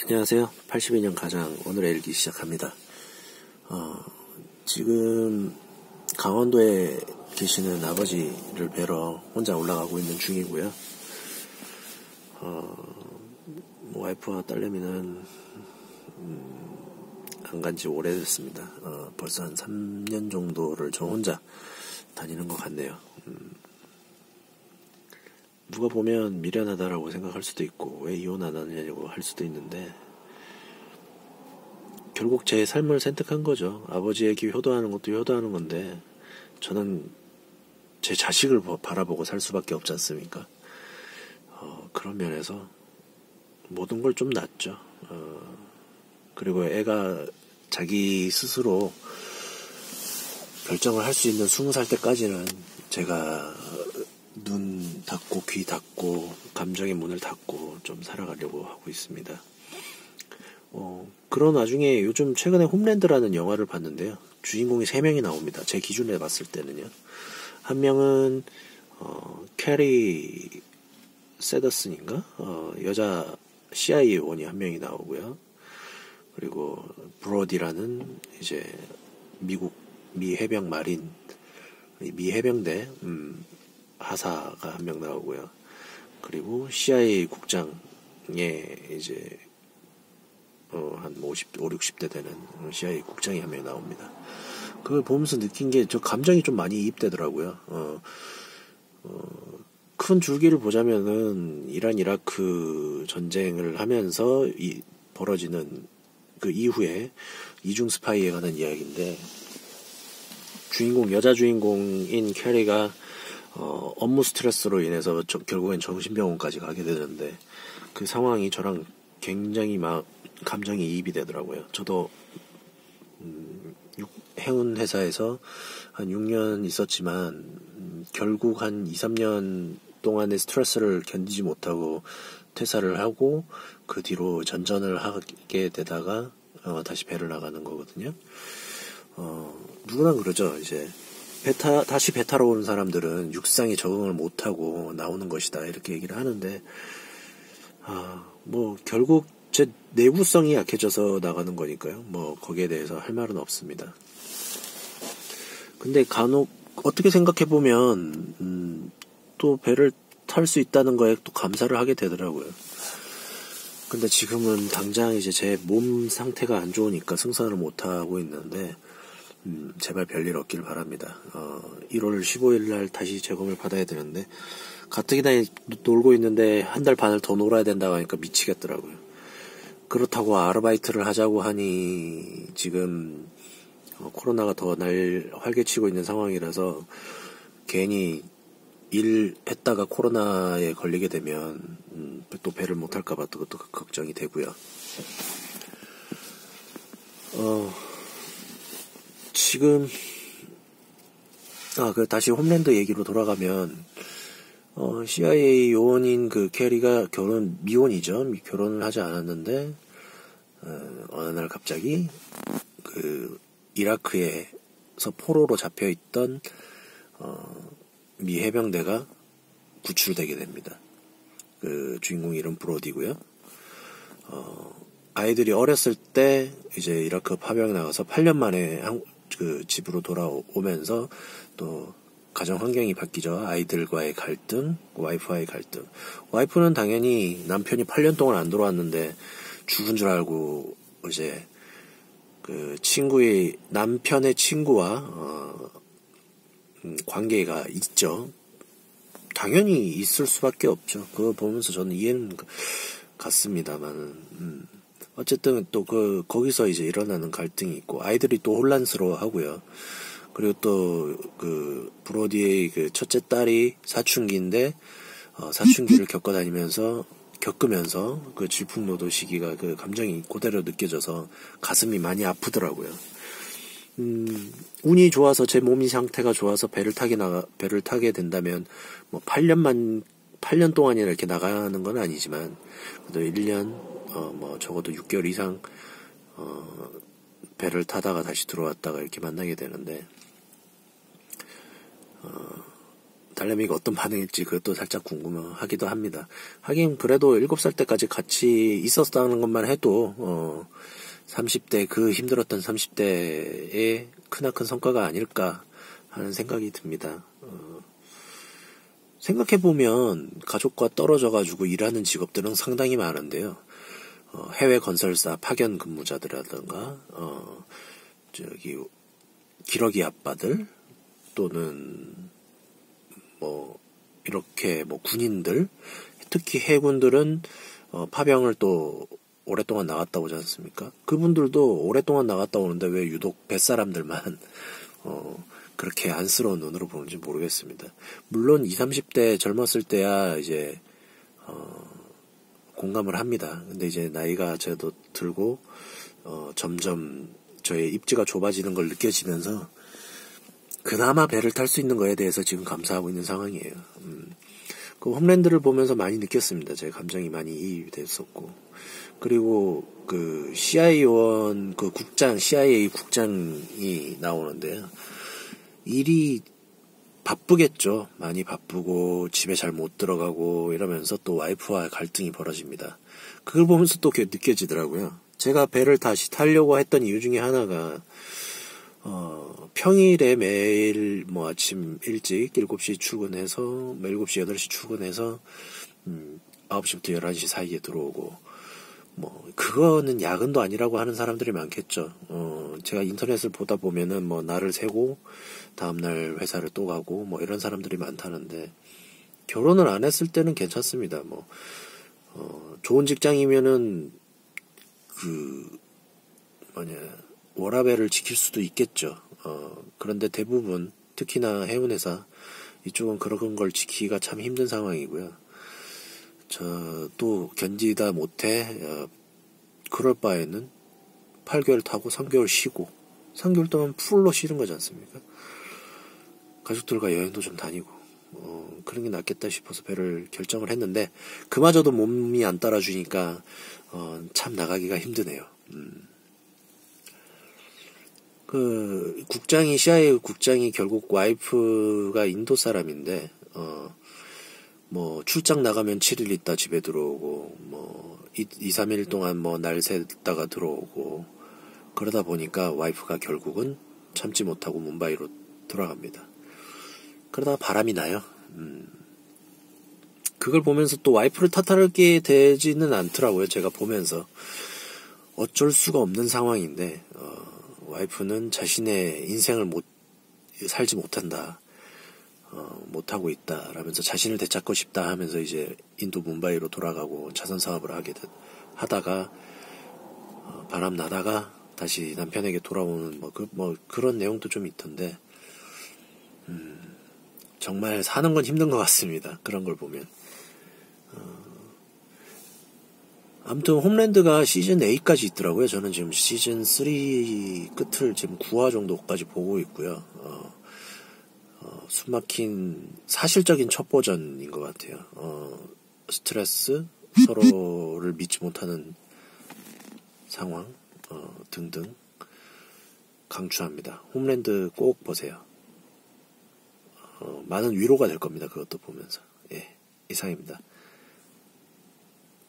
안녕하세요. 82년 가장 오늘의 일기 시작합니다. 지금 강원도에 계시는 아버지를 뵈러 혼자 올라가고 있는 중이고요. 와이프와 딸내미는 안 간지 오래됐습니다. 벌써 한 3년 정도를 저 혼자 다니는 것 같네요. 누가 보면 미련하다라고 생각할 수도 있고 왜 이혼 안 하느냐고 할 수도 있는데 결국 제 삶을 선택한 거죠. 아버지에게 효도하는 것도 효도하는 건데 저는 제 자식을 바라보고 살 수밖에 없지 않습니까? 그런 면에서 모든 걸 좀 놨죠. 그리고 애가 자기 스스로 결정을 할 수 있는 20살 때까지는 제가 눈 닫고 귀 닫고 감정의 문을 닫고 좀 살아가려고 하고 있습니다. 그런 와중에 요즘 최근에 홈랜드라는 영화를 봤는데요. 주인공이 3명이 나옵니다. 제 기준에 봤을 때는요. 한 명은 캐리 세더슨인가? 여자 CIA 요원이 한 명이 나오고요. 그리고 브로디라는 이제 미국 미 해병 마린 미 해병대 하사가 한 명 나오고요. 그리고 CIA 국장의 이제 한 60대 되는 CIA 국장이 한 명 나옵니다. 그걸 보면서 느낀 게 저 감정이 좀 많이 이입되더라고요. 큰 줄기를 보자면은 이란 이라크 전쟁을 하면서 벌어지는 그 이후에 이중 스파이에 관한 이야기인데 여자 주인공인 캐리가 업무 스트레스로 인해서 결국엔 정신병원까지 가게 되는데 그 상황이 저랑 굉장히 막 감정이 이입이 되더라고요. 저도 해운 회사에서 한 6년 있었지만 결국 한 2, 3년 동안의 스트레스를 견디지 못하고 퇴사를 하고 그 뒤로 전전을 하게 되다가 다시 배를 나가는 거거든요. 누구나 그러죠. 이제 다시 배 타러 오는 사람들은 육상에 적응을 못하고 나오는 것이다 이렇게 얘기를 하는데 결국 제 내구성이 약해져서 나가는 거니까요. 거기에 대해서 할 말은 없습니다. 근데 간혹 어떻게 생각해보면 또 배를 탈 수 있다는 거에 또 감사를 하게 되더라고요. 근데 지금은 당장 이제 제 몸 상태가 안 좋으니까 승선을 못하고 있는데 제발 별일 없길 바랍니다. 1월 15일 날 다시 재검을 받아야 되는데 가뜩이나 놀고 있는데 한 달 반을 더 놀아야 된다고 하니까 미치겠더라고요. 그렇다고 아르바이트를 하자고 하니 지금 코로나가 더 날 활개치고 있는 상황이라서 괜히 일했다가 코로나에 걸리게 되면 또 배를 못 탈까봐 그것도 걱정이 되고요. 지금 다시 홈랜드 얘기로 돌아가면 CIA 요원인 그 캐리가 미혼이죠. 결혼을 하지 않았는데 어느 날 갑자기 그 이라크에서 포로로 잡혀있던 미 해병대가 구출되게 됩니다. 그 주인공 이름 브로디고요. 아이들이 어렸을 때 이제 이라크 파병 나가서 8년 만에 그 집으로 돌아오면서 또 가정 환경이 바뀌죠. 아이들과의 갈등, 와이프와의 갈등. 와이프는 당연히 남편이 8년 동안 안 돌아왔는데 죽은 줄 알고 이제 그 남편의 친구와 관계가 있죠. 당연히 있을 수밖에 없죠. 그거 보면서 저는 이해는 갔습니다만 어쨌든 또 거기서 이제 일어나는 갈등이 있고 아이들이 또 혼란스러워 하고요. 그리고 또 그 브로디의 그 첫째 딸이 사춘기인데 사춘기를 겪으면서 그 질풍노도 시기가 그 감정이 그대로 느껴져서 가슴이 많이 아프더라고요. 운이 좋아서 제 몸이 상태가 좋아서 배를 타게 된다면 8년 동안이나 이렇게 나가는 건 아니지만 그래도 1년 적어도 6개월 이상 배를 타다가 다시 들어왔다가 이렇게 만나게 되는데 딸내미가 어떤 반응일지 그것도 살짝 궁금하기도 합니다. 하긴 그래도 7살 때까지 같이 있었다는 것만 해도 30대 그 힘들었던 30대의 크나큰 성과가 아닐까 하는 생각이 듭니다. 생각해보면 가족과 떨어져가지고 일하는 직업들은 상당히 많은데요. 해외 건설사 파견 근무자들이라든가 기러기 아빠들 또는 이렇게 군인들, 특히 해군들은 파병을 또 오랫동안 나갔다 오지 않습니까? 그분들도 오랫동안 나갔다 오는데 왜 유독 뱃사람들만 그렇게 안쓰러운 눈으로 보는지 모르겠습니다. 물론 20, 30대 젊었을 때야 이제 공감을 합니다. 근데 이제 나이가 저도 들고 점점 저의 입지가 좁아지는 걸 느껴지면서 그나마 배를 탈 수 있는 거에 대해서 지금 감사하고 있는 상황이에요. 그 홈랜드를 보면서 많이 느꼈습니다. 제 감정이 많이 이입이 됐었고. 그리고 그 CIA 국장이 나오는데요. 일이 바쁘겠죠. 많이 바쁘고 집에 잘 못 들어가고 이러면서 또 와이프와 갈등이 벌어집니다. 그걸 보면서 또 느껴지더라고요. 제가 배를 다시 타려고 했던 이유 중에 하나가 평일에 매일 아침 일찍 7시 출근해서 7시, 8시 출근해서 9시부터 11시 사이에 들어오고 그거는 야근도 아니라고 하는 사람들이 많겠죠. 제가 인터넷을 보다 보면은 날을 새고 다음날 회사를 또 가고 이런 사람들이 많다는데 결혼을 안 했을 때는 괜찮습니다. 좋은 직장이면은 워라밸을 지킬 수도 있겠죠. 그런데 대부분 특히나 해운회사 이쪽은 그런 걸 지키기가 참 힘든 상황이고요. 또 견디다 못해 그럴 바에는 8개월 타고 3개월 쉬고 3개월 동안 풀로 쉬는 거지 않습니까? 가족들과 여행도 좀 다니고 그런 게 낫겠다 싶어서 배를 결정을 했는데 그마저도 몸이 안 따라주니까 참 나가기가 힘드네요. CIA 국장이 결국 와이프가 인도 사람인데 출장 나가면 7일 있다 집에 들어오고 2, 3일 동안 날 새다가 들어오고 그러다 보니까 와이프가 결국은 참지 못하고 뭄바이로 돌아갑니다. 그러다가 바람이 나요. 그걸 보면서 또 와이프를 탓하게 되지는 않더라고요. 제가 보면서 어쩔 수가 없는 상황인데 와이프는 자신의 인생을 살지 못한다. 못하고 있다. 라면서 자신을 되찾고 싶다 하면서 이제 인도 뭄바이로 돌아가고 자선 사업을 하다가 바람 나다가 다시 남편에게 돌아오는 그런 내용도 좀 있던데 정말 사는 건 힘든 것 같습니다. 그런 걸 보면. 아무튼 홈랜드가 시즌 8까지 있더라고요. 저는 지금 시즌 3 끝을 지금 9화 정도까지 보고 있고요. 숨막힌 사실적인 첩보전인 것 같아요. 스트레스, 서로를 믿지 못하는 상황 등등 강추합니다. 홈랜드 꼭 보세요. 많은 위로가 될 겁니다. 그것도 보면서. 예, 이상입니다.